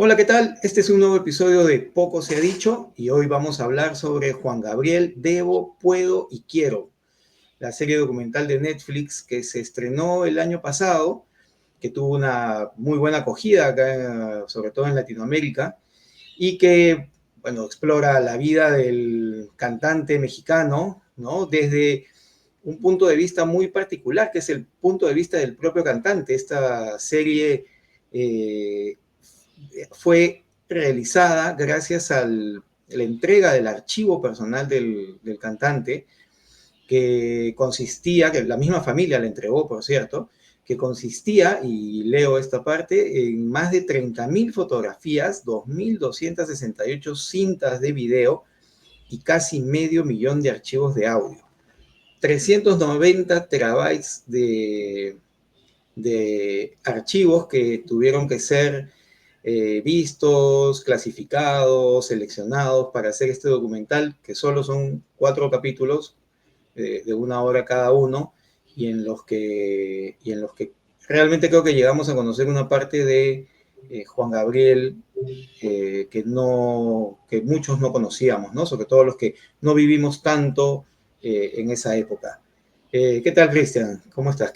Hola, ¿qué tal? Este es un nuevo episodio de Poco se ha dicho y hoy vamos a hablar sobre Juan Gabriel, Debo, Puedo y Quiero, la serie documental de Netflix que se estrenó el año pasado, que tuvo una muy buena acogida acá, sobre todo en Latinoamérica, y que, bueno, explora la vida del cantante mexicano, ¿no? Desde un punto de vista muy particular, que es el punto de vista del propio cantante. Esta serie eh, fue realizada gracias a la entrega del archivo personal del cantante, que consistía, que la misma familia le entregó, por cierto, que consistía, y leo esta parte, en más de 30.000 fotografías, 2.268 cintas de video y casi medio millón de archivos de audio. 390 terabytes de archivos que tuvieron que ser vistos, clasificados, seleccionados para hacer este documental, que solo son 4 capítulos de 1 hora cada uno, y en los que realmente creo que llegamos a conocer una parte de Juan Gabriel que muchos no conocíamos, ¿no? Sobre todo los que no vivimos tanto en esa época. ¿Qué tal, Cristian? ¿Cómo estás?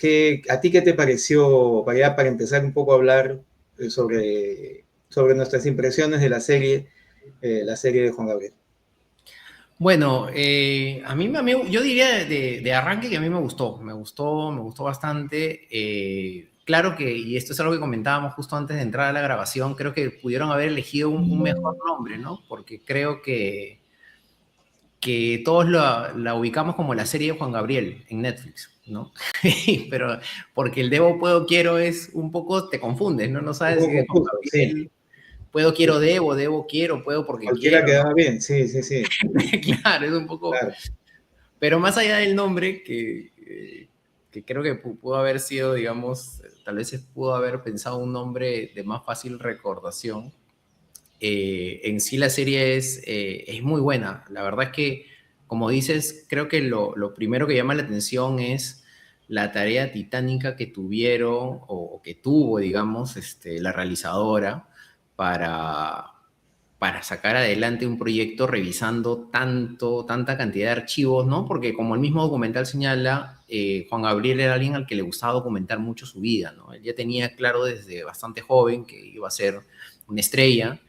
¿A ti qué te pareció, para empezar un poco a hablar sobre nuestras impresiones de la serie de Juan Gabriel? Bueno, yo diría de arranque que a mí me gustó bastante. Claro que, y esto es algo que comentábamos justo antes de entrar a la grabación, creo que pudieron haber elegido un mejor nombre, ¿no? Porque creo que todos la ubicamos como la serie de Juan Gabriel en Netflix, ¿no? Pero porque el Debo, Puedo, Quiero es un poco, te confundes, ¿no? No Un sabes si poco es Juan confuso, sí. Gabriel, Puedo, Quiero, Debo, Debo, Quiero, Puedo porque Cualquiera quiero, ¿no? quedaba bien, sí, sí, sí. Claro, es un poco. Claro. Pero más allá del nombre, que creo que pudo haber sido, digamos, tal vez se pudo haber pensado un nombre de más fácil recordación, en sí la serie es muy buena. La verdad es que, como dices, creo que lo primero que llama la atención es la tarea titánica que tuvieron o que tuvo, digamos, la realizadora para, para sacar adelante un proyecto revisando tanta cantidad de archivos, ¿no? Porque como el mismo documental señala, Juan Gabriel era alguien al que le gustaba documentar mucho su vida, ¿no? Él ya tenía claro desde bastante joven que iba a ser una estrella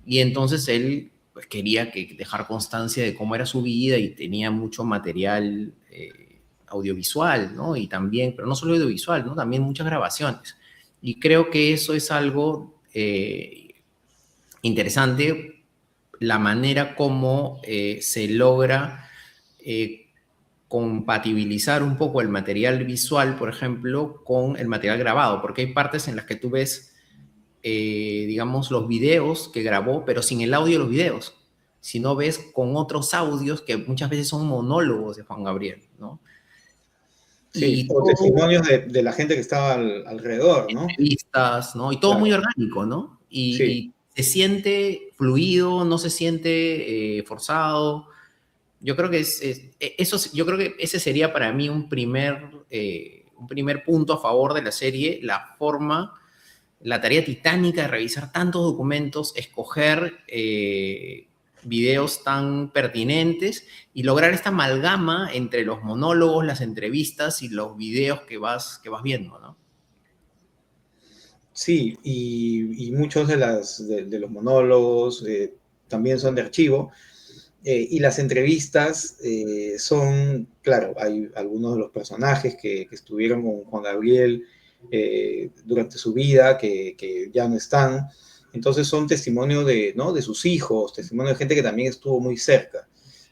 y entonces él pues, quería dejar constancia de cómo era su vida y tenía mucho material audiovisual, ¿no? Y también, pero no solo audiovisual, ¿no? También muchas grabaciones. Y creo que eso es algo interesante, la manera como se logra compatibilizar un poco el material visual, por ejemplo, con el material grabado, porque hay partes en las que tú ves, digamos, los videos que grabó, pero sin el audio de los videos, sino ves con otros audios que muchas veces son monólogos de Juan Gabriel, ¿no? Sí, Y o todo, testimonios de la gente que estaba alrededor, ¿no? entrevistas, ¿no? Y todo muy Claro, orgánico, ¿no? sí. Y se siente fluido, no se siente forzado. Yo creo que yo creo que ese sería para mí un primer punto a favor de la serie, la forma, la tarea titánica de revisar tantos documentos, escoger videos tan pertinentes y lograr esta amalgama entre los monólogos, las entrevistas y los videos que vas viendo, ¿no? Sí, y muchos de los monólogos también son de archivo. Y las entrevistas son, claro, hay algunos de los personajes que estuvieron con Juan Gabriel durante su vida, que ya no están. Entonces son testimonio ¿no? de sus hijos, testimonio de gente que también estuvo muy cerca.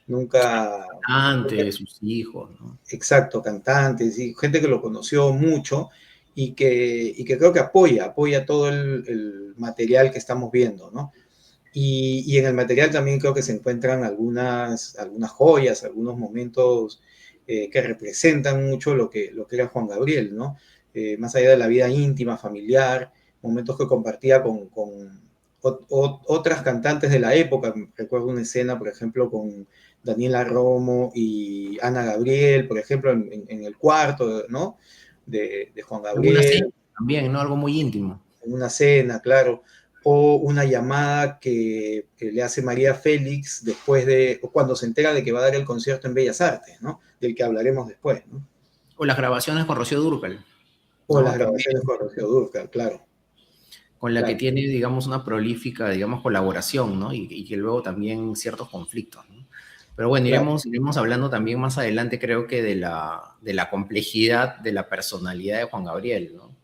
Nunca, Antes, sus hijos, ¿no? exacto, cantantes y gente que lo conoció mucho y que creo que apoya todo el material que estamos viendo, ¿no? Y en el material también creo que se encuentran algunas joyas, algunos momentos que representan mucho lo que era Juan Gabriel, ¿no? Más allá de la vida íntima, familiar, momentos que compartía con otras cantantes de la época. Recuerdo una escena, por ejemplo, con Daniela Romo y Ana Gabriel, por ejemplo, en el cuarto, ¿no? De Juan En una Gabriel, cena también, ¿no? Algo muy íntimo. en una cena, claro. o una llamada que le hace María Félix o cuando se entera de que va a dar el concierto en Bellas Artes, ¿no? Del que hablaremos después, ¿no? O las grabaciones con Rocío Dúrcal, O las ¿no? grabaciones con Rocío Dúrcal, claro. Con la que Claro, tiene, digamos, una prolífica, digamos, colaboración, ¿no? Y que luego también ciertos conflictos, ¿no? Pero bueno, claro. iremos hablando también más adelante, creo que de la complejidad de la personalidad de Juan Gabriel, ¿no?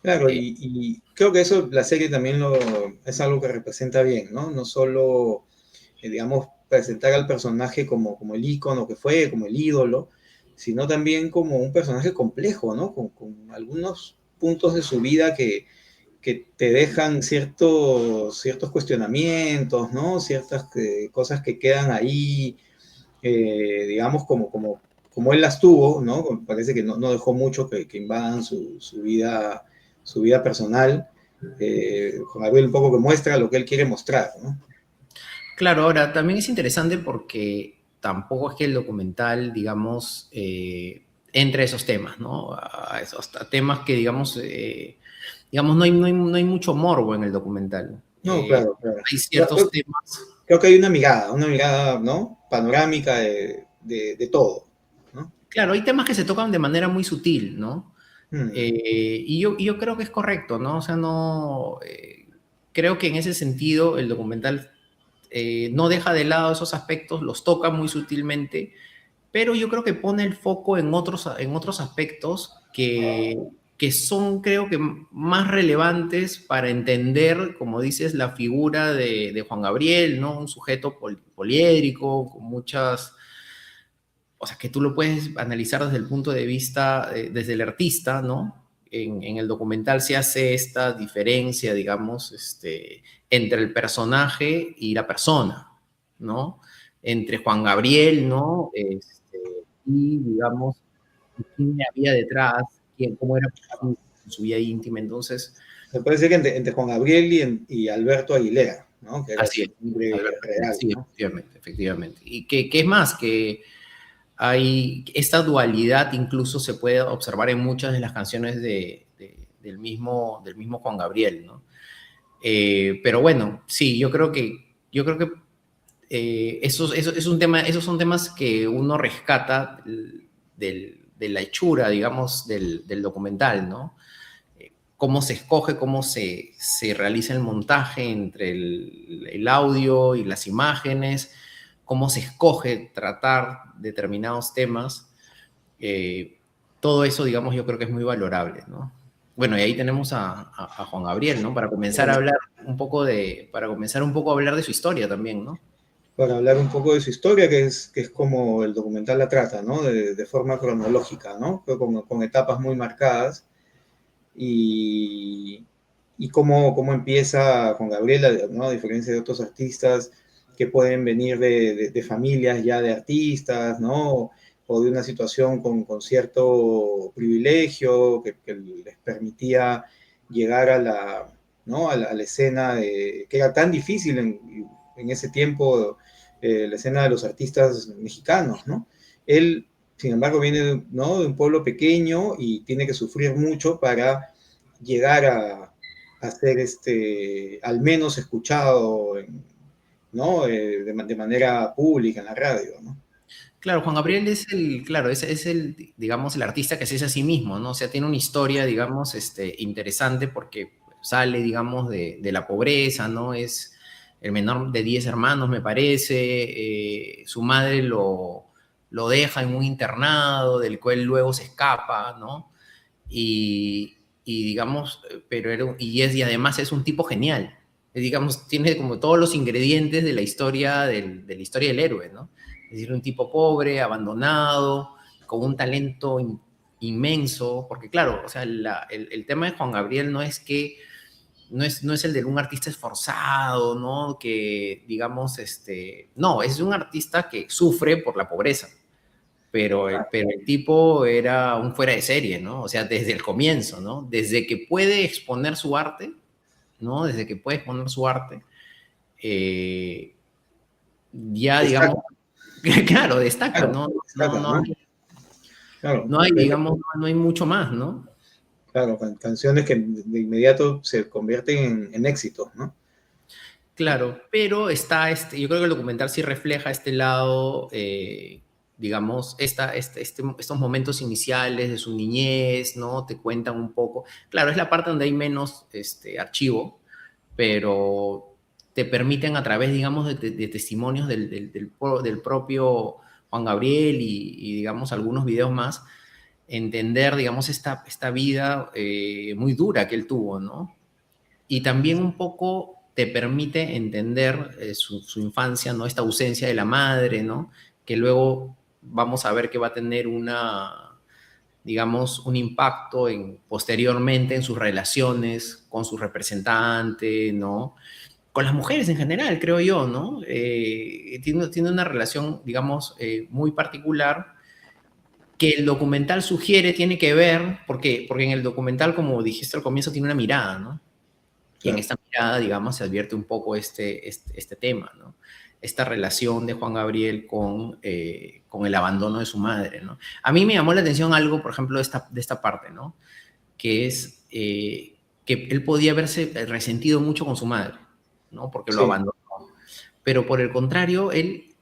Claro, y creo que eso la serie también es algo que representa bien, ¿no? No solo, digamos, presentar al personaje como el ícono que fue, como el ídolo, sino también como un personaje complejo, ¿no? Con algunos puntos de su vida que te dejan ciertos cuestionamientos, ¿no? Ciertas cosas que quedan ahí, digamos, como él las tuvo, ¿no? Parece que no dejó mucho que invadan su vida personal. Juan Gabriel un poco que muestra lo que él quiere mostrar, ¿no? Claro, ahora también es interesante porque tampoco es que el documental, digamos, entre a esos temas, ¿no? A esos temas que, digamos no hay mucho morbo en el documental. No, claro, claro. Hay ciertos temas. Creo que hay una mirada, ¿no? Panorámica de todo, ¿no? Claro, hay temas que se tocan de manera muy sutil, ¿no? Mm, Y yo creo que es correcto, ¿no? O sea, no. Creo que en ese sentido el documental no deja de lado esos aspectos, los toca muy sutilmente, pero yo creo que pone el foco en otros aspectos que son, creo que, más relevantes para entender, como dices, la figura de Juan Gabriel, ¿no? Un sujeto poliédrico, con muchas, o sea, que tú lo puedes analizar desde el punto de vista, desde el artista, ¿no? En el documental se hace esta diferencia, digamos, entre el personaje y la persona, ¿no? Entre Juan Gabriel, ¿no? Y, digamos, quién había detrás, cómo era su vida íntima. Entonces, Me parece que entre Juan Gabriel y Alberto Aguilera, ¿no? Que era así su es, nombre Alberto, real, sí, ¿no? efectivamente, efectivamente. Y que es más, que hay esta dualidad incluso se puede observar en muchas de las canciones del mismo Juan Gabriel, ¿no? Pero bueno, sí, yo creo que esos son temas que uno rescata de la hechura, digamos, del documental, ¿no? Cómo se escoge, se realiza el montaje entre el audio y las imágenes, cómo se escoge tratar determinados temas. eh, Todo eso, digamos, yo creo que es muy valorable, ¿no? Bueno, y ahí tenemos a Juan Gabriel, ¿no? Para comenzar a hablar para comenzar un poco a hablar de su historia también, ¿no? Para hablar un poco de su historia, que es como el documental la trata, ¿no? De forma cronológica, ¿no? Con etapas muy marcadas y, y cómo empieza Juan Gabriel, ¿no? A diferencia de otros artistas que pueden venir de familias ya de artistas, ¿no? O de una situación con cierto privilegio que les permitía llegar ¿no? a la escena que era tan difícil en ese tiempo, la escena de los artistas mexicanos, ¿no? Él, sin embargo, viene, ¿no? de un pueblo pequeño y tiene que sufrir mucho para llegar a ser al menos escuchado, ¿no? De manera pública en la radio, ¿no? Claro, Juan Gabriel es claro, es el, digamos, el artista que se hace a sí mismo, ¿no? O sea, tiene una historia, digamos, interesante porque sale, digamos, de la pobreza, ¿no? Es el menor de 10 hermanos, me parece. Su madre lo deja en un internado, del cual luego se escapa, ¿no? Y digamos, y además es un tipo genial. Digamos, tiene como todos los ingredientes de la historia de la historia del héroe, ¿no? Es decir, un tipo pobre, abandonado, con un talento inmenso, porque claro, o sea, el tema de Juan Gabriel no es que no es el de un artista esforzado, ¿no? Que, digamos, no, es un artista que sufre por la pobreza, pero el tipo era un fuera de serie, ¿no? O sea, desde el comienzo, ¿no? Desde que puede exponer su arte, ¿no? Desde que puede exponer su arte, eh, ya, digamos, Destaca, claro, destaca, claro, ¿no? destaca, ¿no? Claro, No hay, digamos, no hay mucho más, ¿no? claro, canciones que de inmediato se convierten en éxitos, ¿no? Claro, pero está yo creo que el documental sí refleja este lado, digamos, estos momentos iniciales de su niñez, ¿no? Te cuentan un poco. Claro, es la parte donde hay menos archivo, pero te permiten a través, digamos, de testimonios del propio Juan Gabriel digamos, algunos videos más, entender, digamos, esta vida muy dura que él tuvo, ¿no? Y también un poco te permite entender su infancia, ¿no? Esta ausencia de la madre, ¿no? Que luego vamos a ver que va a tener digamos, un impacto posteriormente en sus relaciones con su representante, ¿no? Con las mujeres en general, creo yo, ¿no? Tiene una relación, digamos, muy particular que el documental sugiere tiene que ver, porque en el documental, como dijiste al comienzo, tiene una mirada, ¿no? Y en Claro. esta mirada, digamos, se advierte un poco este tema, ¿no? Esta relación de Juan Gabriel con el abandono de su madre, ¿no? A mí me llamó la atención algo, por ejemplo, de esta parte, ¿no? Que es que él podía haberse resentido mucho con su madre, ¿no? Porque lo Sí, abandonó. Pero por el contrario, él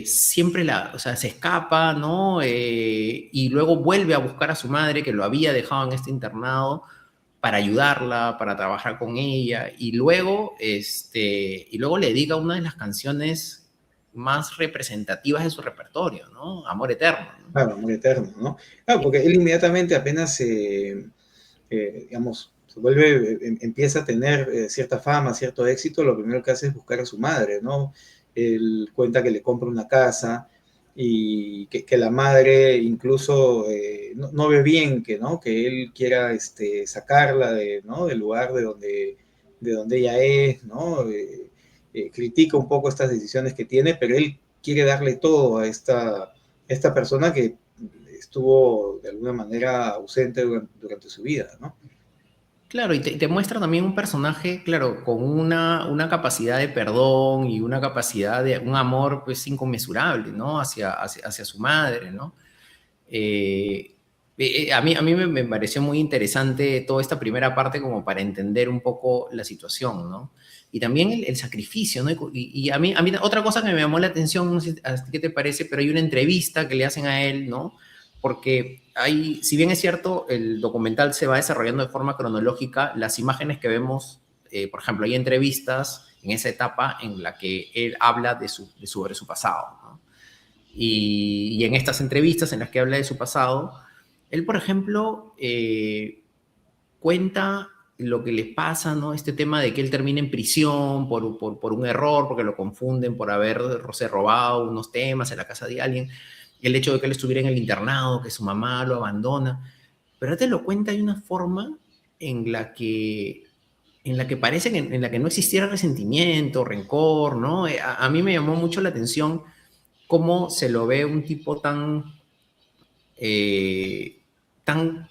siempre o sea, se escapa, ¿no? Y luego vuelve a buscar a su madre, que lo había dejado en este internado, para ayudarla, para trabajar con ella, y luego le dedica una de las canciones más representativas de su repertorio, ¿no? Amor Eterno, ¿no? claro, amor eterno, ¿no? Claro, porque él inmediatamente apenas digamos, se vuelve, empieza a tener cierta fama, cierto éxito, lo primero que hace es buscar a su madre, ¿no? Él cuenta que le compra una casa y que la madre incluso no ve bien que, ¿no? Que él quiera sacarla ¿no? Del lugar de donde ella es, ¿no? Critica un poco estas decisiones que tiene, pero él quiere darle todo a esta persona que estuvo de alguna manera ausente durante su vida, ¿no? Claro, y te muestra también un personaje, claro, con una capacidad de perdón y una capacidad de un amor, pues, inconmensurable, ¿no? Hacia su madre, ¿no? A mí me pareció muy interesante toda esta primera parte como para entender un poco la situación, ¿no? Y también el sacrificio, ¿no? Y a mí otra cosa que me llamó la atención, no sé a ti qué te parece, pero hay una entrevista que le hacen a él, ¿no? Porque si bien es cierto, el documental se va desarrollando de forma cronológica, las imágenes que vemos, por ejemplo, hay entrevistas en esa etapa en la que él habla sobre su pasado, ¿no? Y en estas entrevistas en las que habla de su pasado, él, por ejemplo, cuenta lo que le pasa, ¿no? Este tema de que él termina en prisión por un error, porque lo confunden por haberse robado unos temas en la casa de alguien, el hecho de que él estuviera en el internado, que su mamá lo abandona, pero él te lo cuenta de una forma en la que, parece en la que no existiera resentimiento, rencor, ¿no? A mí me llamó mucho la atención cómo se lo ve un tipo eh,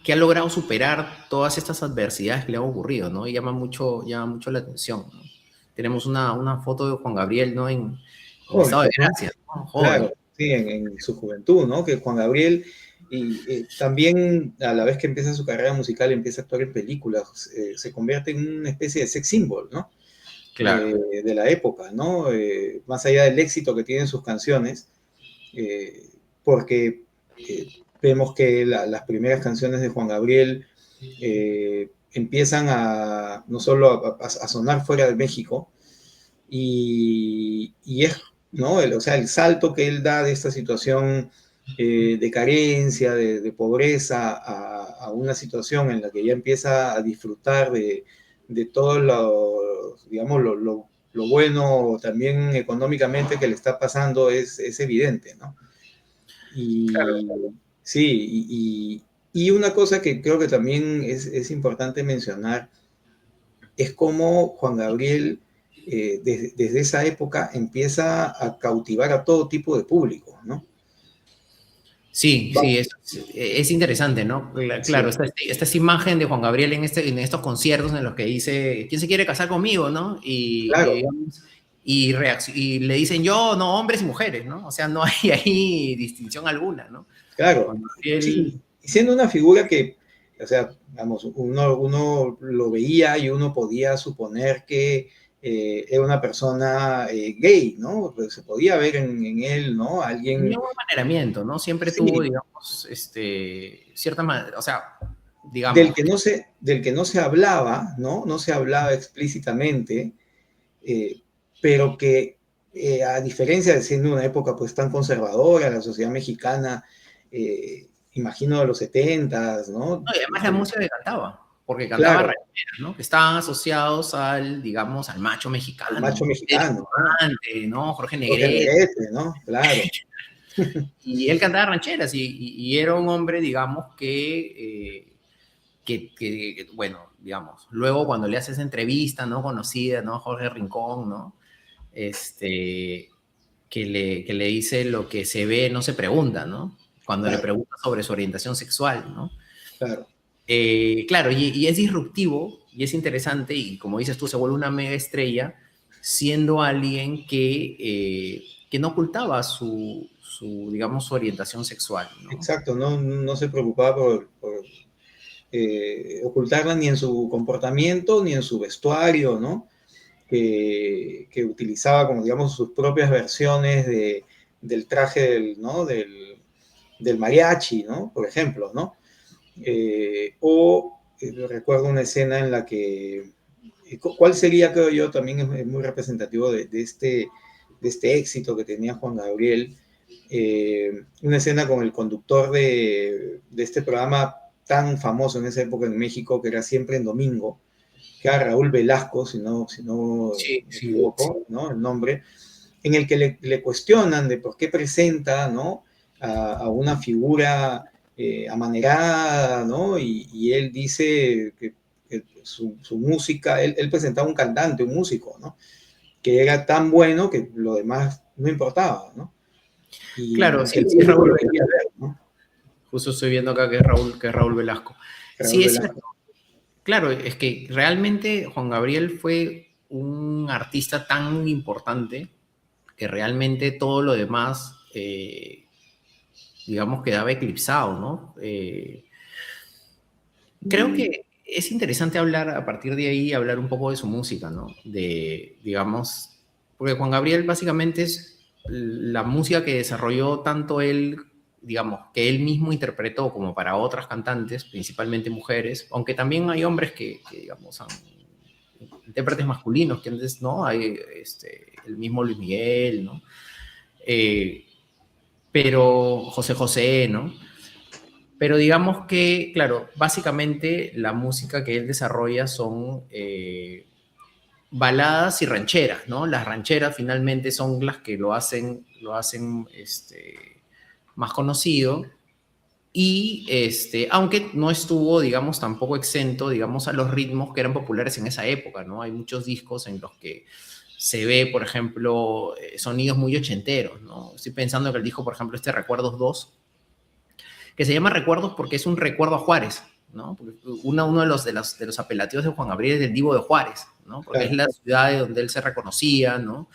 que ha logrado superar todas estas adversidades que le han ocurrido, ¿no? Y llama mucho la atención, ¿no? Tenemos una foto de Juan Gabriel, ¿no? En Joven, estado de ¿no? gracia, ¿no? Joven. Claro, sí, en su juventud, ¿no? Que Juan Gabriel, y también a la vez que empieza su carrera musical, empieza a actuar en películas, se convierte en una especie de sex symbol, ¿no? Claro. De la época, ¿no? Más allá del éxito que tienen sus canciones, porque vemos que las primeras canciones de Juan Gabriel empiezan no solo a sonar fuera de México, y es, ¿no? O sea, el salto que él da de esta situación de carencia, de pobreza, una situación en la que ya empieza a disfrutar de todo digamos, lo bueno también económicamente que le está pasando es evidente, ¿no? Claro. Y sí, y una cosa que creo que también es importante mencionar es cómo Juan Gabriel desde esa época empieza a cautivar a todo tipo de público, ¿no? Sí, sí, es interesante, ¿no? Claro, Sí, está esta imagen de Juan Gabriel en estos conciertos en los que dice, ¿quién se quiere casar conmigo, no? claro, Y le dicen yo, no, hombres y mujeres, ¿no? O sea, no hay ahí distinción alguna, ¿no? claro. Juan Gabriel, Sí, y siendo una figura que, o sea, vamos, uno lo veía y uno podía suponer que era una persona gay, ¿no? Pues se podía ver en él, ¿no? Tenía Alguien, un maneramiento, ¿no? Siempre tuvo, sí, digamos, cierta manera, o sea, del digamos, que no se, del que no se hablaba, ¿no? No se hablaba explícitamente, eh, pero que a diferencia de siendo una época pues tan conservadora, la sociedad mexicana, imagino de los 70s, ¿no? no, y además la música que cantaba, porque cantaba Claro, rancheras, ¿no? Que estaban asociados al, digamos, al macho al mexicano, macho ¿no? Pedro mexicano, ¿no? Infante, ¿no? Jorge Jorge Negrete. Negrete, ¿no? Claro, Y él cantaba rancheras y era un hombre, digamos, bueno, digamos, luego cuando le hace esa entrevista, ¿no? Conocida, ¿no? Jorge Rincón, ¿no? Este, que le dice lo que se ve no se pregunta, ¿no? Cuando le claro, pregunta sobre su orientación sexual, ¿no? claro. Claro, y es disruptivo y es interesante y como dices tú, se vuelve una mega estrella siendo alguien que no ocultaba digamos, su orientación sexual, ¿no? Exacto, no, no se preocupaba por ocultarla ni en su comportamiento ni en su vestuario, ¿no? Que utilizaba como digamos sus propias versiones del traje ¿no? del mariachi, ¿no? Por ejemplo, ¿no? Recuerdo una escena en la que, ¿cuál sería, creo yo, también es muy representativo de este éxito que tenía Juan Gabriel? Una escena con el conductor de este programa tan famoso en esa época en México, que era Siempre en Domingo, que era Raúl Velasco, si no Sí, me sí, sí. equivoco, ¿no? El nombre, en el que le cuestionan de por qué presenta, ¿no? A una figura amanerada, ¿no? Y él dice que su música, él presentaba un cantante, un músico, ¿no? Que era tan bueno que lo demás no importaba, ¿no? Claro, Y que sí, el sí, es público Raúl lo quería Velasco. ver, ¿no? Justo estoy viendo acá que es Raúl Velasco. Raúl Sí, es cierto. Velasco. Claro, es que realmente Juan Gabriel fue un artista tan importante que realmente todo lo demás, digamos, quedaba eclipsado, ¿no? Creo que es interesante hablar a partir de ahí, hablar un poco de su música, ¿no? Digamos, porque Juan Gabriel básicamente es la música que desarrolló tanto él, digamos, que él mismo interpretó como para otras cantantes, principalmente mujeres, aunque también hay hombres que digamos, son intérpretes masculinos, que antes, ¿no? Hay el mismo Luis Miguel, ¿no? Eh, pero José José, ¿no? Pero digamos que, claro, básicamente la música que él desarrolla son baladas y rancheras, ¿no? Las rancheras finalmente son las que lo hacen más conocido y aunque no estuvo, digamos, tampoco exento, digamos, a los ritmos que eran populares en esa época, ¿no? Hay muchos discos en los que se ve, por ejemplo, sonidos muy ochenteros, ¿no? Estoy pensando que el disco, por ejemplo, Recuerdos 2 que se llama Recuerdos porque es un recuerdo a Juárez, ¿no? Porque uno de los apelativos de Juan Gabriel es del Divo de Juárez, ¿no? Porque es Claro, la ciudad de donde él se reconocía, ¿no?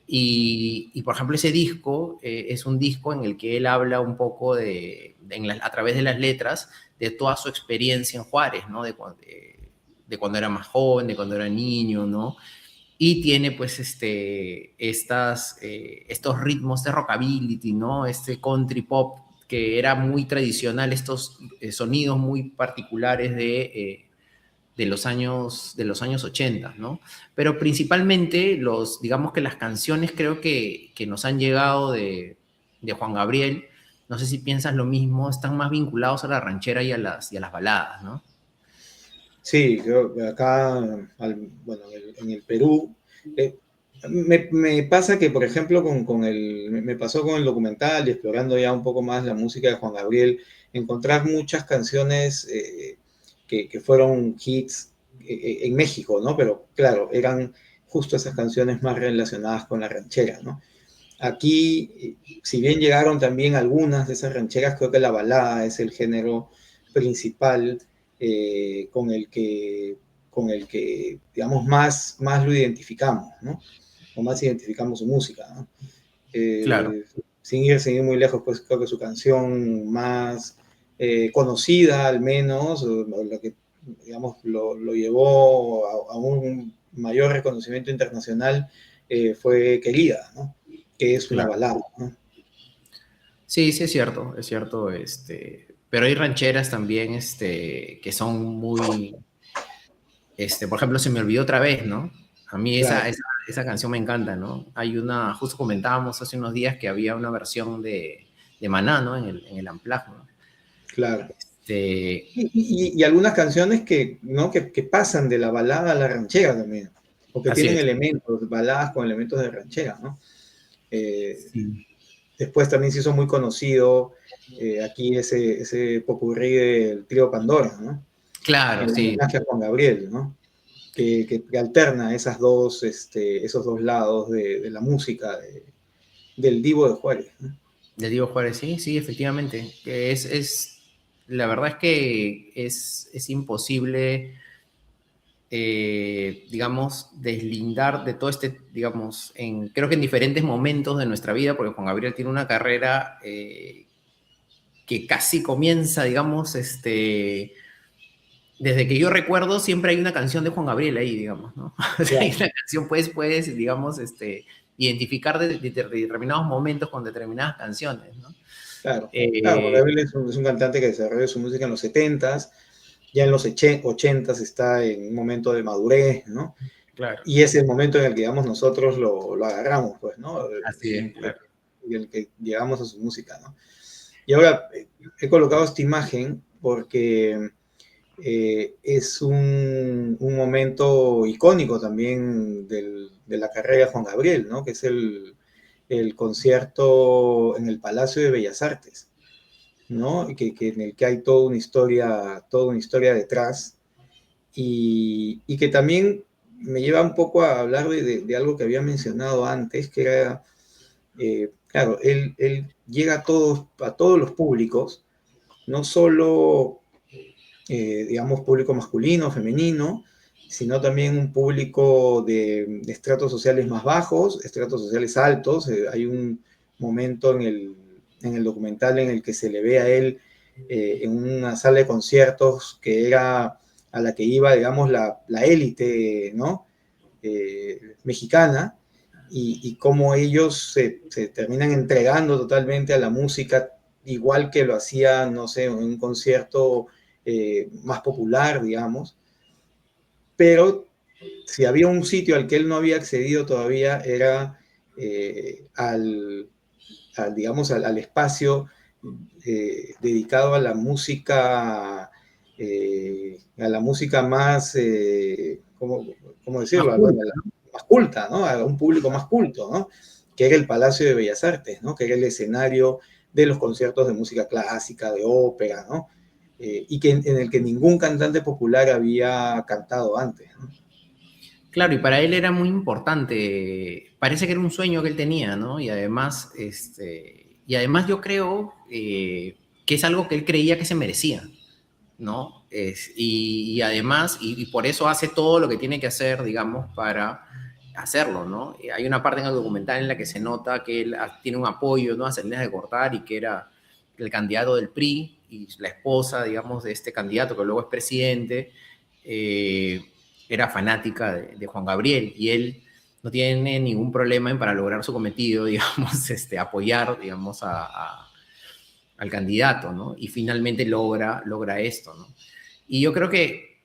Y por ejemplo, ese disco es un disco en el que él habla un poco a través de las letras de toda su experiencia en Juárez, ¿no? De cuando era más joven, de cuando era niño, ¿no? Y tiene pues estos ritmos de rockabilly, ¿no? Este country pop que era muy tradicional, estos sonidos muy particulares de los años 80, ¿no? Pero principalmente digamos que las canciones creo que nos han llegado de Juan Gabriel, no sé si piensas lo mismo, están más vinculados a la ranchera y a las baladas, ¿no? sí, creo que acá, bueno, en el Perú, eh, me pasa que, por ejemplo, me pasó con el documental y explorando ya un poco más la música de Juan Gabriel, encontrar muchas canciones que fueron hits en México, ¿no? Pero claro, eran justo esas canciones más relacionadas con la ranchera, ¿no? Aquí, si bien llegaron también algunas de esas rancheras, creo que la balada es el género principal con el que, digamos, más lo identificamos, ¿no? O más identificamos su música, ¿no? Claro. Eh, sin ir muy lejos, pues creo que su canción más conocida, al menos, o la que, digamos, lo llevó a un mayor reconocimiento internacional fue Querida, ¿no? Que es una Claro. balada, ¿no? Sí, sí, es cierto, pero hay rancheras también, que son muy, por ejemplo, Se me olvidó otra vez, ¿no? A mí Claro, esa canción me encanta, ¿no? Hay una, justo comentábamos hace unos días que había una versión de Maná, ¿no? En el Unplugged, ¿no? claro. Este, Y algunas canciones que, ¿no? que pasan de la balada a la ranchera también, porque así tienen es. elementos, baladas con elementos de ranchera, ¿no? Eh, Sí. Después también se hizo muy conocido aquí ese popurrí del trío Pandora, ¿no? Claro, El sí. homenaje a Juan Gabriel, ¿no? Que alterna esos dos lados de la música del Divo de Juárez, ¿no? De Diego Juárez, sí, sí, efectivamente. La verdad es que es imposible, digamos, deslindar de todo digamos, creo que en diferentes momentos de nuestra vida, porque Juan Gabriel tiene una carrera que casi comienza, digamos, desde que yo recuerdo, siempre hay una canción de Juan Gabriel ahí, digamos, ¿no? O sea, hay Claro, una canción, puedes, digamos, identificar de determinados momentos con determinadas canciones, ¿no? claro. Claro, Juan Eh, Gabriel es un cantante que desarrolló su música en los 70s, ya en los 80s está en un momento de madurez, ¿no? claro, Y es el momento en el que, digamos, nosotros lo agarramos, pues, ¿no? así es, claro. Y el que llegamos a su música, ¿no? Y ahora he colocado esta imagen porque es un momento icónico también de la carrera de Juan Gabriel, ¿no? Que es el concierto en el Palacio de Bellas Artes, ¿no? En el que hay toda una historia detrás y que también me lleva un poco a hablar de algo que había mencionado antes, que era, claro, él llega a todos los públicos, no solo, digamos, público masculino, femenino, sino también un público de estratos sociales más bajos, estratos sociales altos. Hay un momento en el documental en el que se le ve a él en una sala de conciertos que era a la que iba, digamos, la élite, ¿no? Mexicana, y cómo ellos se terminan entregando totalmente a la música, igual que lo hacían, no sé, en un concierto más popular, digamos. Pero si había un sitio al que él no había accedido todavía, era digamos, al espacio dedicado a la música más, ¿cómo Más decirlo? Bueno, culta. más culta, ¿no? A un público más culto, ¿no? Que era el Palacio de Bellas Artes, ¿no? Que era el escenario de los conciertos de música clásica, de ópera, ¿no? Y en el que ningún cantante popular había cantado antes, ¿no? Claro, y para él era muy importante, parece que era un sueño que él tenía, ¿no? Y además yo creo que es algo que él creía que se merecía, ¿no? Y además, y por eso hace todo lo que tiene que hacer, digamos, para hacerlo, ¿no? Hay una parte en el documental en la que se nota que él tiene un apoyo, ¿no? A Salinas de Gortari, que era el candidato del PRI, y la esposa, digamos, de este candidato, que luego es presidente, eh, era fanática de Juan Gabriel, y él no tiene ningún problema en, para lograr su cometido, digamos, apoyar, digamos, al candidato, ¿no? Y finalmente logra esto, ¿no? Y yo creo que,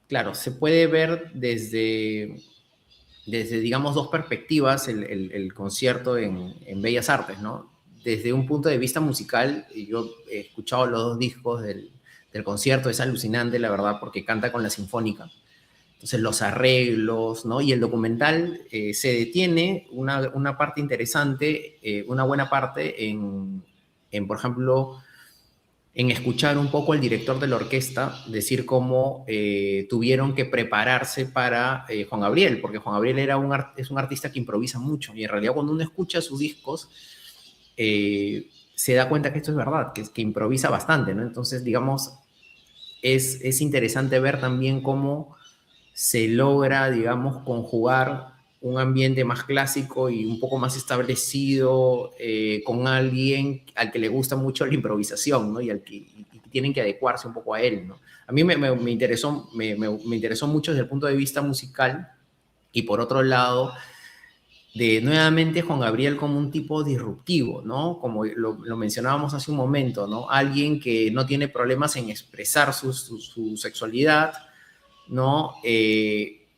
claro, se puede ver desde digamos, dos perspectivas el concierto en Bellas Artes, ¿no? Desde un punto de vista musical, yo he escuchado los dos discos del concierto, es alucinante, la verdad, porque canta con la Sinfónica. Entonces, los arreglos, ¿no? Y el documental se detiene una parte interesante, una buena parte por ejemplo, en escuchar un poco al director de la orquesta decir cómo tuvieron que prepararse para Juan Gabriel, porque Juan Gabriel es un artista que improvisa mucho y en realidad cuando uno escucha sus discos se da cuenta que esto es verdad, que improvisa bastante, ¿no? Entonces, digamos, es interesante ver también cómo se logra, digamos, conjugar un ambiente más clásico y un poco más establecido con alguien al que le gusta mucho la improvisación, ¿no? Y tienen que adecuarse un poco a él, ¿no? A mí me interesó mucho desde el punto de vista musical Y por otro lado, de nuevamente Juan Gabriel como un tipo disruptivo, ¿no? Como lo mencionábamos hace un momento, ¿no? Alguien que no tiene problemas en expresar su sexualidad, ¿no?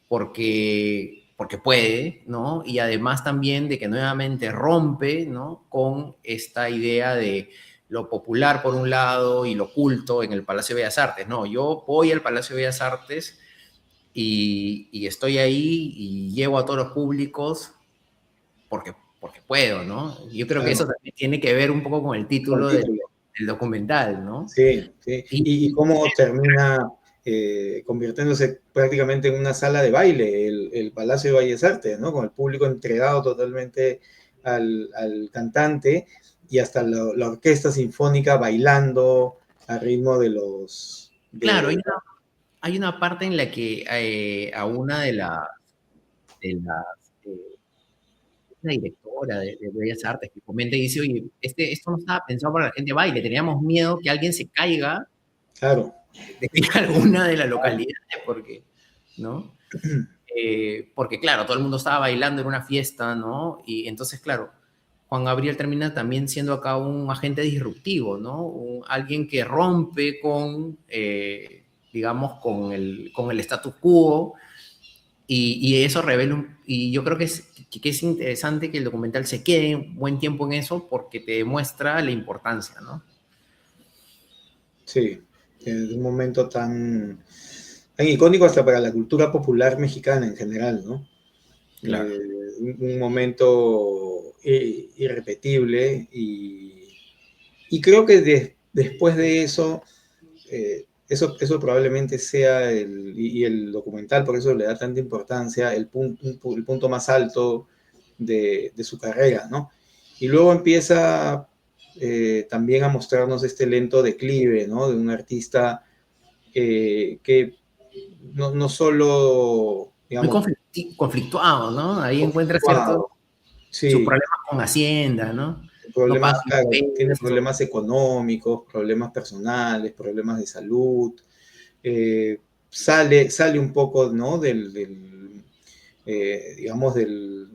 Porque puede, ¿no? Y además también de que nuevamente rompe, ¿no? Con esta idea de lo popular por un lado y lo culto en el Palacio de Bellas Artes, ¿no? Yo voy al Palacio de Bellas Artes y estoy ahí y llevo a todos los públicos porque puedo, ¿no? Yo creo que eso Claro, también tiene que ver un poco con el con título título. del documental, ¿no? Sí, sí. Y, Y cómo termina convirtiéndose prácticamente en una sala de baile, el Palacio de Bellas Artes, ¿no? Con el público entregado totalmente al cantante y hasta la orquesta sinfónica bailando al ritmo de los... claro, De, hay una parte en la que a una de las una directora de Bellas Artes que comenta y dice, oye, esto no estaba pensado para la gente de baile, teníamos miedo que alguien se caiga claro, de alguna de las localidades, porque, ¿no? Porque claro, todo el mundo estaba bailando en una fiesta, ¿no? Y entonces, claro, Juan Gabriel termina también siendo acá un agente disruptivo, ¿no? Alguien que rompe con, digamos, con el status quo y eso revela, y yo creo que es interesante que el documental se quede un buen tiempo en eso porque te demuestra la importancia, ¿no? sí. Es un momento tan icónico hasta para la cultura popular mexicana en general, ¿no? Claro. Un momento irrepetible y creo que después de eso, eso probablemente sea y el documental, por eso le da tanta importancia, el punto más alto de su carrera, ¿no? Y luego empieza también a mostrarnos este lento declive, ¿no? De un artista que no solo, Muy digamos, conflictuado, ¿no? Ahí encuentra ciertos conflictuado, sus sí, problemas con Hacienda, ¿no? No problemas, paga claro, tiene impuestos. problemas económicos, problemas personales, problemas de salud, sale un poco, ¿no? Digamos, del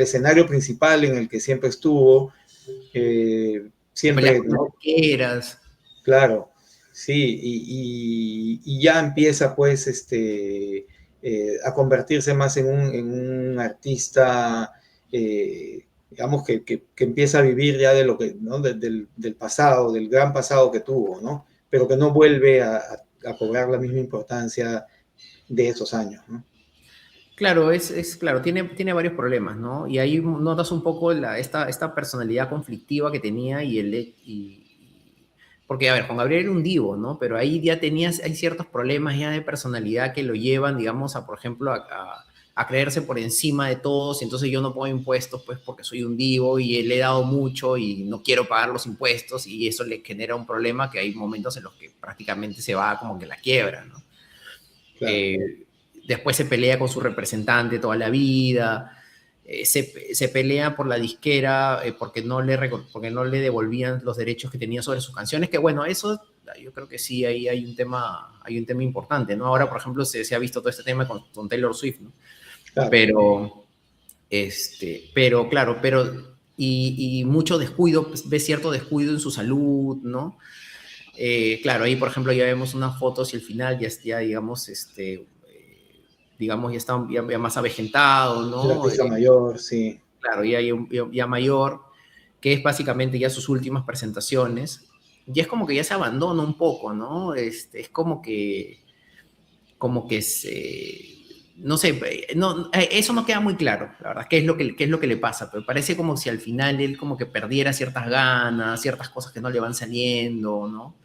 escenario principal en el que siempre estuvo, Se pelea siempre, con las ¿no? disqueras. Claro, sí, y ya empieza pues a convertirse más en un artista, digamos, que empieza a vivir ya de lo que, ¿no? Del pasado, del gran pasado que tuvo, ¿no? Pero que no vuelve a cobrar la misma importancia de esos años, ¿no? Claro, claro, tiene varios problemas, ¿no? Y ahí notas un poco esta personalidad conflictiva que tenía porque, a ver, Juan Gabriel era un divo, ¿no? Pero ahí ya hay ciertos problemas ya de personalidad que lo llevan, digamos, por ejemplo, a creerse por encima de todos, y entonces yo no pago impuestos, pues, porque soy un divo y le he dado mucho y no quiero pagar los impuestos, y eso le genera un problema que hay momentos en los que prácticamente se va como que la quiebra, ¿no? Claro, Eh, Después se pelea con su representante toda la vida, se pelea por la disquera porque no le devolvían los derechos que tenía sobre sus canciones, que bueno, eso yo creo que sí, ahí hay un tema importante, ¿no? Ahora, por ejemplo, se ha visto todo este tema con Taylor Swift, ¿no? claro, Pero claro, y mucho descuido, pues, ve cierto descuido en su salud, ¿no? Claro, ahí por ejemplo ya vemos unas fotos y el final ya digamos, digamos ya está ya más avejentado, el ¿no? artista mayor, sí, Claro, ya mayor, que es básicamente ya sus últimas presentaciones. Y es como que ya se abandona un poco, ¿no? Es como que no sé, no, eso no queda muy claro, la verdad, qué es lo que le pasa, pero parece como si al final él como que perdiera ciertas ganas, ciertas cosas que no le van saliendo, ¿no?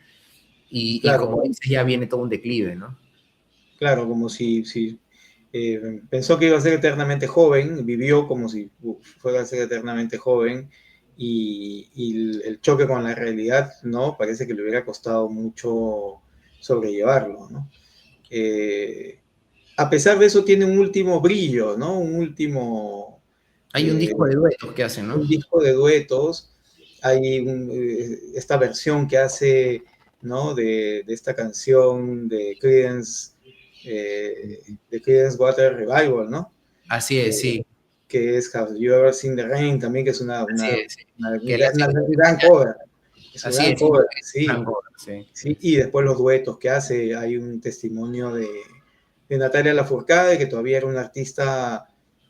Y como claro, dices, ya viene todo un declive, ¿no? claro, como si pensó que iba a ser eternamente joven, vivió como si fuera a ser eternamente joven, y el choque con la realidad, ¿no? Parece que le hubiera costado mucho sobrellevarlo, ¿no? Eh, a pesar de eso tiene un último brillo, ¿no? Hay un disco de duetos que hacen, ¿no? Un disco de duetos, hay esta versión que hace, ¿no? De esta canción de Creedence Water Revival, ¿no? Así es, sí. que es Have You Ever Seen the Rain también, que es Así es, sí. una Que él hace gran cover. Es un así gran es, sí, cover, es un sí. gran cover, sí. Sí, y después los duetos que hace, hay un testimonio de Natalia Lafourcade, que todavía era una artista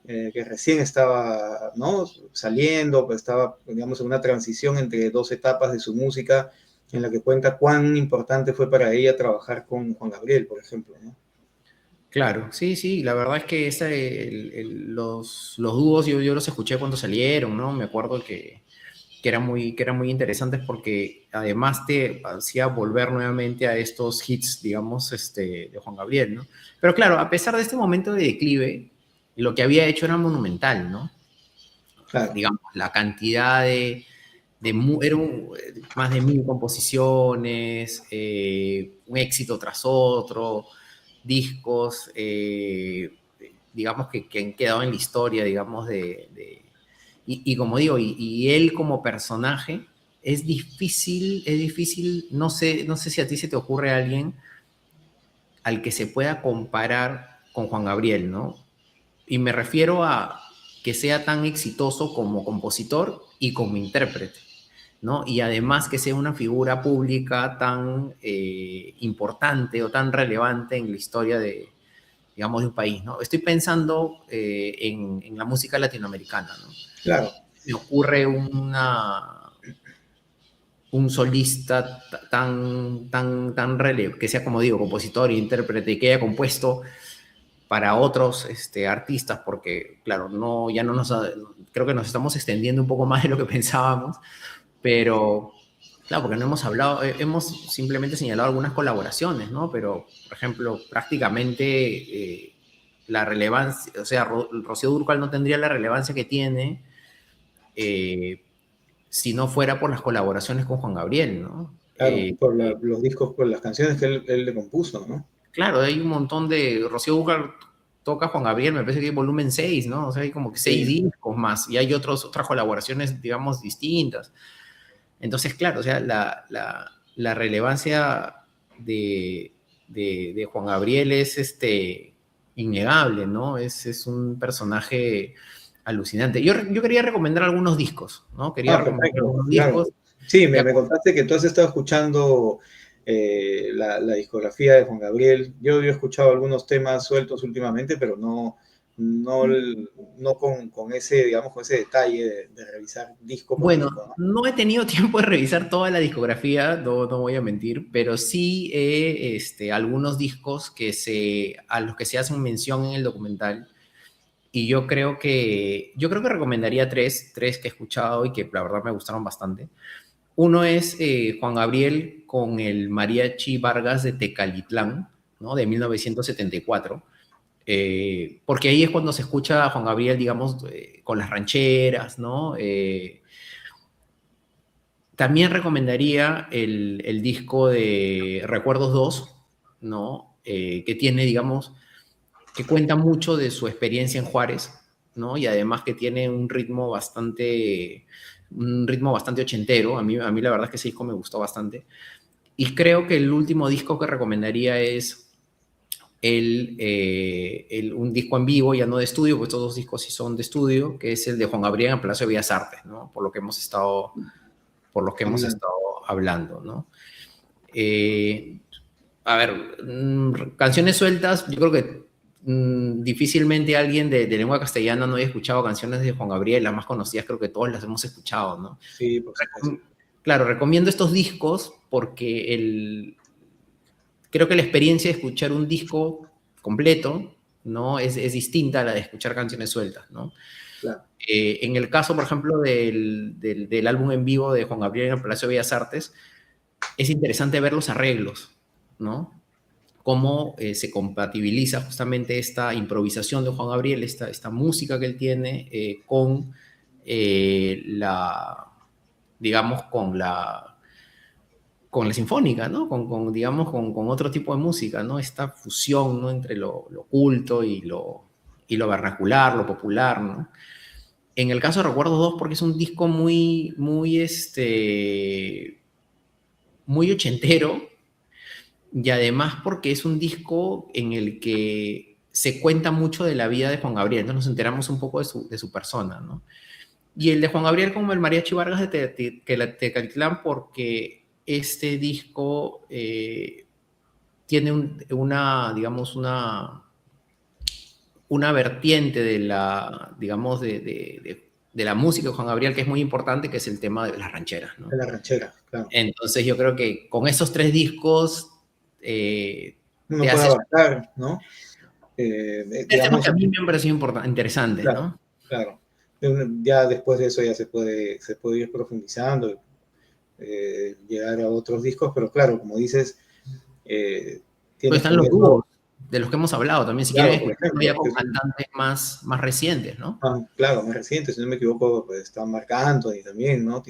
que recién estaba, ¿no?, saliendo, pues estaba, digamos, en una transición entre dos etapas de su música, en la que cuenta cuán importante fue para ella trabajar con Juan Gabriel, por ejemplo, ¿no? Claro, sí, sí, la verdad es que los dúos yo los escuché cuando salieron, ¿no? Me acuerdo que eran muy interesantes porque además te hacía volver nuevamente a estos hits, digamos, de Juan Gabriel, ¿no? Pero claro, a pesar de este momento de declive, lo que había hecho era monumental, ¿no? Claro, Digamos, la cantidad más de 1000 composiciones, un éxito tras otro, discos, digamos, que han quedado en la historia, digamos, y como digo, y él como personaje, es difícil, no sé si a ti se te ocurre alguien al que se pueda comparar con Juan Gabriel, ¿no? Y me refiero a que sea tan exitoso como compositor y como intérprete, ¿no? Y además que sea una figura pública tan importante o tan relevante en la historia digamos, de un país, ¿no? Estoy pensando en la música latinoamericana, ¿no? claro. Me ocurre un solista tan que sea, como digo, compositor e intérprete y que haya compuesto para otros artistas, porque, claro, ya no creo que nos estamos extendiendo un poco más de lo que pensábamos, pero, claro, porque no hemos hablado, hemos simplemente señalado algunas colaboraciones, ¿no? Pero, por ejemplo, prácticamente la relevancia, o sea, Rocío Dúrcal no tendría la relevancia que tiene eh, si no fuera por las colaboraciones con Juan Gabriel, ¿no? Claro, por los discos, por las canciones que él le compuso, ¿no? Claro, hay un montón de. Rocío Dúrcal toca Juan Gabriel, me parece que hay volumen 6, ¿no? O sea, hay como que 6 Sí, discos más y hay otras colaboraciones, digamos, distintas. Entonces, claro, o sea, la relevancia de Juan Gabriel es innegable, ¿no? Es un personaje alucinante. Yo quería recomendar algunos discos, ¿no? Quería recomendar perfecto, algunos claro. discos. Sí, Ya, me contaste que tú has estado escuchando la discografía de Juan Gabriel. Yo he escuchado algunos temas sueltos últimamente, pero no, no con ese, digamos, con ese detalle de revisar disco por bueno, disco, ¿no? no he tenido tiempo de revisar toda la discografía, no voy a mentir, pero sí algunos discos a los que se hacen mención en el documental. Y yo creo que recomendaría tres que he escuchado y que la verdad me gustaron bastante. Uno es Juan Gabriel con el Mariachi Vargas de Tecalitlán, ¿no? De 1974. Porque ahí es cuando se escucha a Juan Gabriel, digamos, con las rancheras, ¿no? También recomendaría el disco de Recuerdos 2, ¿no? Que tiene, digamos, que cuenta mucho de su experiencia en Juárez, ¿no? Y además que tiene un ritmo bastante ochentero. A mí la verdad es que ese disco me gustó bastante. Y creo que el último disco que recomendaría es un disco en vivo, ya no de estudio, porque estos dos discos sí son de estudio, que es el de Juan Gabriel en el Palacio de Bellas Artes, ¿no? Por lo que hemos Hablando. estado hablando, ¿no? Eh, a ver, canciones sueltas, yo creo que difícilmente alguien de lengua castellana no haya escuchado canciones de Juan Gabriel, las más conocidas creo que todas las hemos escuchado, ¿no? Sí, por supuesto. Claro, recomiendo estos discos porque creo que la experiencia de escuchar un disco completo, ¿no? Es distinta a la de escuchar canciones sueltas, ¿no? Claro. En el caso, por ejemplo, del álbum en vivo de Juan Gabriel en el Palacio de Bellas Artes, es interesante ver los arreglos, ¿no? Cómo se compatibiliza justamente esta improvisación de Juan Gabriel, esta música que él tiene con digamos, con la sinfónica, ¿no? Digamos, con otro tipo de música, ¿no? Esta fusión, ¿no? Entre lo culto y lo vernacular, lo popular, ¿no? En el caso de Recuerdos 2, porque es un disco muy ochentero, y además porque es un disco en el que se cuenta mucho de la vida de Juan Gabriel, entonces nos enteramos un poco de su persona, ¿no? Y el de Juan Gabriel como el Mariachi Vargas de Tecalitlán, porque este disco tiene digamos, una vertiente de la, digamos, de la música de Juan Gabriel que es muy importante, que es el tema de las rancheras, ¿no? De la ranchera, claro. Entonces yo creo que con esos 3 discos Uno te puede haces... abarcar, ¿no? temas Digamos, que a mí me han parecido interesantes, claro, ¿no? claro. Ya después de eso ya se puede ir profundizando, llegar a otros discos, pero claro, como dices, Pues tienes están los poniendo, dúos, de los que hemos hablado también, si quieren claro, por escucharlo ya ejemplo, con cantantes más recientes, ¿no? claro, más reciente, si no me equivoco, pues está Marc Anthony también, ¿no?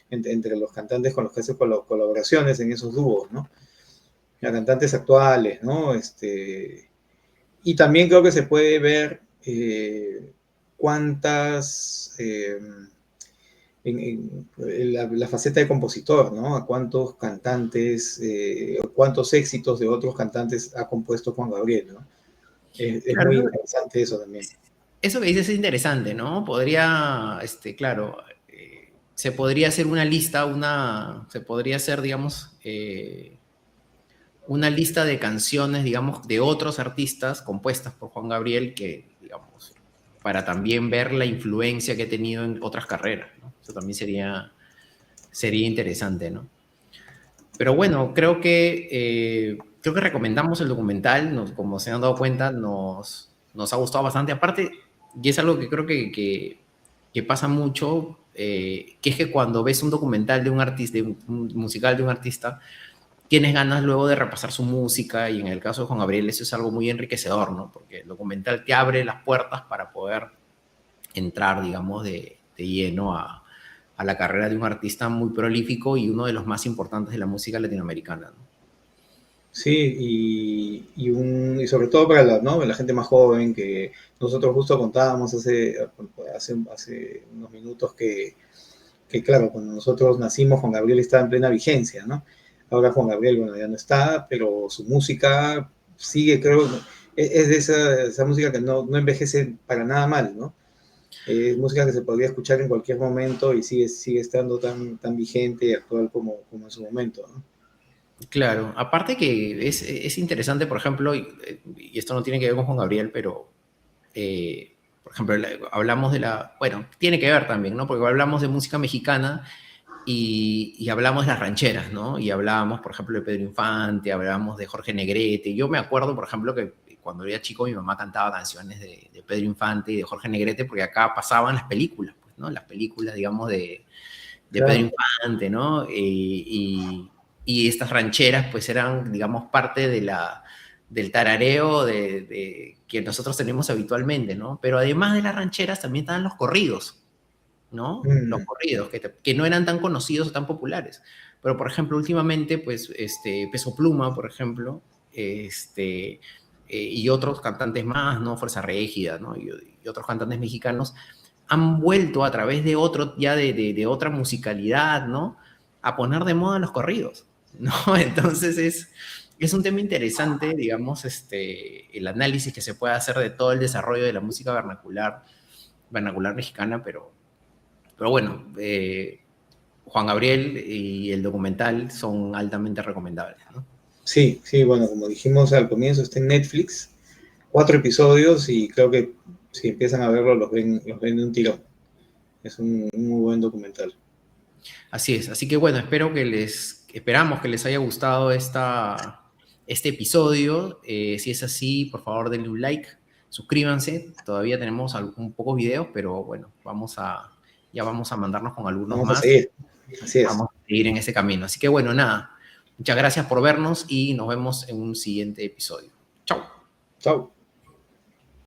Entre los cantantes con los que hace colaboraciones en esos dúos, ¿no? Ya cantantes actuales, ¿no? Y también creo que se puede ver cuántas, la faceta de compositor, ¿no? A cuántos cantantes, cuántos éxitos de otros cantantes ha compuesto Juan Gabriel, ¿no? Es muy Claro, interesante eso también. eso que dices es interesante, ¿no? Podría, claro, se podría hacer una lista, se podría hacer, digamos, una lista de canciones, digamos, de otros artistas compuestas por Juan Gabriel que, digamos, para también ver la influencia que ha tenido en otras carreras, ¿no? Eso también sería interesante, ¿no? Pero bueno, creo que recomendamos el documental, como se han dado cuenta, nos ha gustado bastante. Aparte, y es algo que creo que pasa mucho, que es que cuando ves un documental de un artista, un musical de un artista, tienes ganas luego de repasar su música, y en el caso de Juan Gabriel eso es algo muy enriquecedor, ¿no? Porque el documental te abre las puertas para poder entrar, digamos, de lleno a la carrera de un artista muy prolífico y uno de los más importantes de la música latinoamericana, ¿no? Sí, y sobre todo para ¿no? La gente más joven, que nosotros justo contábamos hace unos minutos que, claro, cuando nosotros nacimos, Juan Gabriel estaba en plena vigencia, ¿no? Ahora Juan Gabriel, bueno, ya no está, pero su música sigue, creo, es de esa música que no envejece para nada mal, ¿no? Es música que se podría escuchar en cualquier momento y sigue estando tan vigente y actual como en su momento, ¿no? Claro, aparte que es interesante, por ejemplo, y esto no tiene que ver con Juan Gabriel, pero, por ejemplo, hablamos bueno, tiene que ver también, ¿no? Porque hablamos de música mexicana y hablamos de las rancheras, ¿no? Y hablábamos, por ejemplo, de Pedro Infante, hablábamos de Jorge Negrete. Yo me acuerdo, por ejemplo, que cuando era chico mi mamá cantaba canciones de Pedro Infante y de Jorge Negrete porque acá pasaban las películas, pues, ¿no? Las películas, digamos, de Pedro Claro. Infante, ¿no? Y estas rancheras, pues, eran, digamos, parte del tarareo que nosotros tenemos habitualmente, ¿no? Pero además de las rancheras también estaban los corridos, ¿no? Los corridos, que no eran tan conocidos o tan populares. Pero, por ejemplo, últimamente, pues, Peso Pluma, por ejemplo, y otros cantantes más, ¿no? Fuerza Régida, ¿no? Y otros cantantes mexicanos han vuelto a través de otra musicalidad, ¿no? A poner de moda los corridos, ¿no? Entonces es un tema interesante, digamos, el análisis que se puede hacer de todo el desarrollo de la música vernacular mexicana, pero bueno, Juan Gabriel y el documental son altamente recomendables, ¿no? Sí, sí, bueno, como dijimos al comienzo, está en Netflix, 4 episodios y creo que si empiezan a verlo los ven de un tirón. Es un muy buen documental. Así es, así que bueno, esperamos que les haya gustado este episodio. Si es así, por favor denle un like, suscríbanse. Todavía tenemos un pocos videos, pero bueno, ya vamos a mandarnos con algunos Vamos a más. seguir, así es. Vamos a seguir en ese camino. Así que bueno, nada, muchas gracias por vernos y nos vemos en un siguiente episodio. Chao. Chao.